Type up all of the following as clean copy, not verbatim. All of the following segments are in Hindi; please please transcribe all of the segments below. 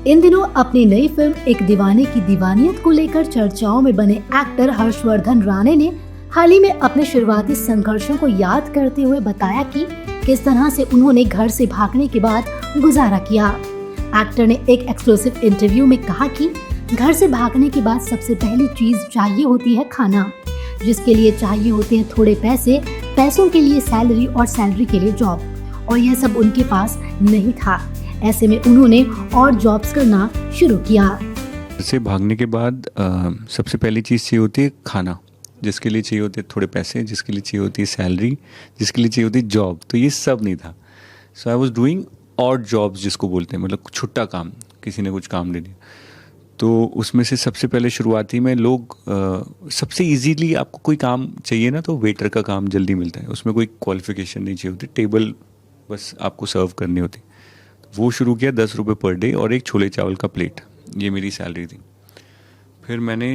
इन दिनों अपनी नई फिल्म एक दीवाने की दीवानियत को लेकर चर्चाओं में बने एक्टर हर्षवर्धन राणे ने हाल ही में अपने शुरुआती संघर्षों को याद करते हुए बताया कि किस तरह से उन्होंने घर से भागने के बाद गुजारा किया। एक्टर ने एक एक्सक्लूसिव इंटरव्यू में कहा कि घर से भागने के बाद सबसे पहली चीज चाहिए होती है खाना, जिसके लिए चाहिए होते हैं थोड़े पैसे, पैसों के लिए सैलरी और सैलरी के लिए जॉब, और यह सब उनके पास नहीं था। ऐसे में उन्होंने और जॉब्स करना शुरू किया। घर से भागने के बाद सबसे पहली चीज़ चाहिए होती है खाना, जिसके लिए चाहिए होते थोड़े पैसे, जिसके लिए चाहिए होती है सैलरी, जिसके लिए चाहिए होती है जॉब। तो ये सब नहीं था। So I was doing odd jobs, जिसको बोलते हैं, मतलब छुट्टा काम, किसी ने कुछ काम दे दिया। तो उसमें से सबसे पहले शुरुआती में लोग सबसे इजीली आपको कोई काम चाहिए ना, तो वेटर का काम जल्दी मिलता है, उसमें कोई क्वालिफिकेशन नहीं चाहिए होती, टेबल बस आपको सर्व करनी होती। वो शुरू किया 10 रुपये पर डे और एक छोले चावल का प्लेट, ये मेरी सैलरी थी। फिर मैंने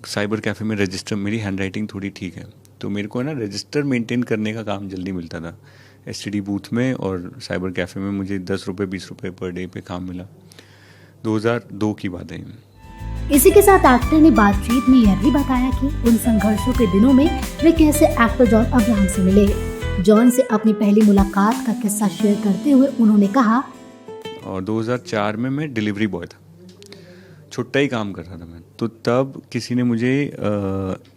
साइबर कैफ़े में रजिस्टर, मेरी हैंड राइटिंग थोड़ी ठीक है, तो मेरे को ना रजिस्टर मेंटेन करने का काम जल्दी मिलता था एसटीडी बूथ में, और साइबर कैफ़े में मुझे 10 रुपये 20 रुपये पर डे पे काम मिला। 2002 की बात है। इसी के साथ एक्टर ने बातचीत में यह भी बताया कि उन संघर्षों के दिनों में वे कैसे एक्टर जॉन अब्राहम से मिले। जॉन से अपनी पहली मुलाकात का किस्सा शेयर करते हुए उन्होंने कहा, और 2004 में मैं डिलीवरी बॉय था, छुट्टा ही काम कर रहा था मैं। तो तब किसी ने मुझे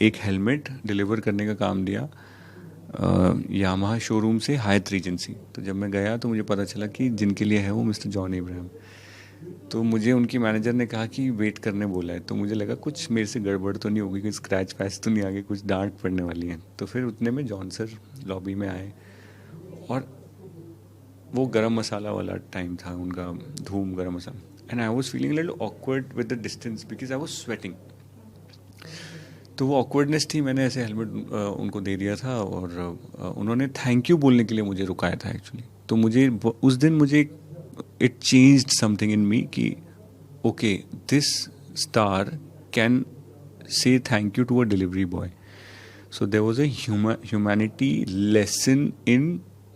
एक हेलमेट डिलीवर करने का काम दिया यामाहा शोरूम से हायत रीजेंसी। तो जब मैं गया तो मुझे पता चला कि जिनके लिए है वो मिस्टर जॉन इब्राहिम। तो मुझे उनकी मैनेजर ने कहा कि वेट करने बोला है। तो मुझे लगा कुछ मेरे से गड़बड़ तो नहीं होगी, कोई स्क्रैच पैच तो नहीं आ गई, कुछ डांट पड़ने वाली है। तो फिर उतने में जॉन सर लॉबी में आए, और वो गरम मसाला वाला टाइम था उनका, Dhoom Garam Masala, and I was feeling little awkward with the distance because I was sweating. तो वो ऑकवर्डनेस थी, मैंने ऐसे हेलमेट उनको दे दिया था, और उन्होंने थैंक यू बोलने के लिए मुझे रुकाया था एक्चुअली। तो मुझे उस दिन मुझे it changed something in me कि okay, this star can say thank you to a delivery boy. So there was a humanity lesson in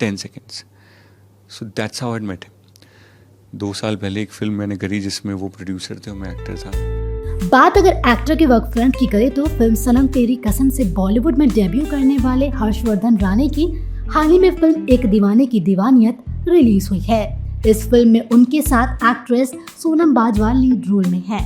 10 seconds. So that's how I met him. 2 साल पहले एक फिल्म मैंने करी जिसमें वो प्रोड्यूसर थे और मैं एक्टर था। बात अगर एक्टर के वर्क फ्रंट की करें तो फिल्म सनम तेरी कसम से बॉलीवुड में डेब्यू करने वाले हर्षवर्धन राणे की हाल ही में फिल्म एक दीवाने की दीवानियत रिलीज हुई है। इस फिल्म में उनके साथ actress Sonam Bajwa lead role में है।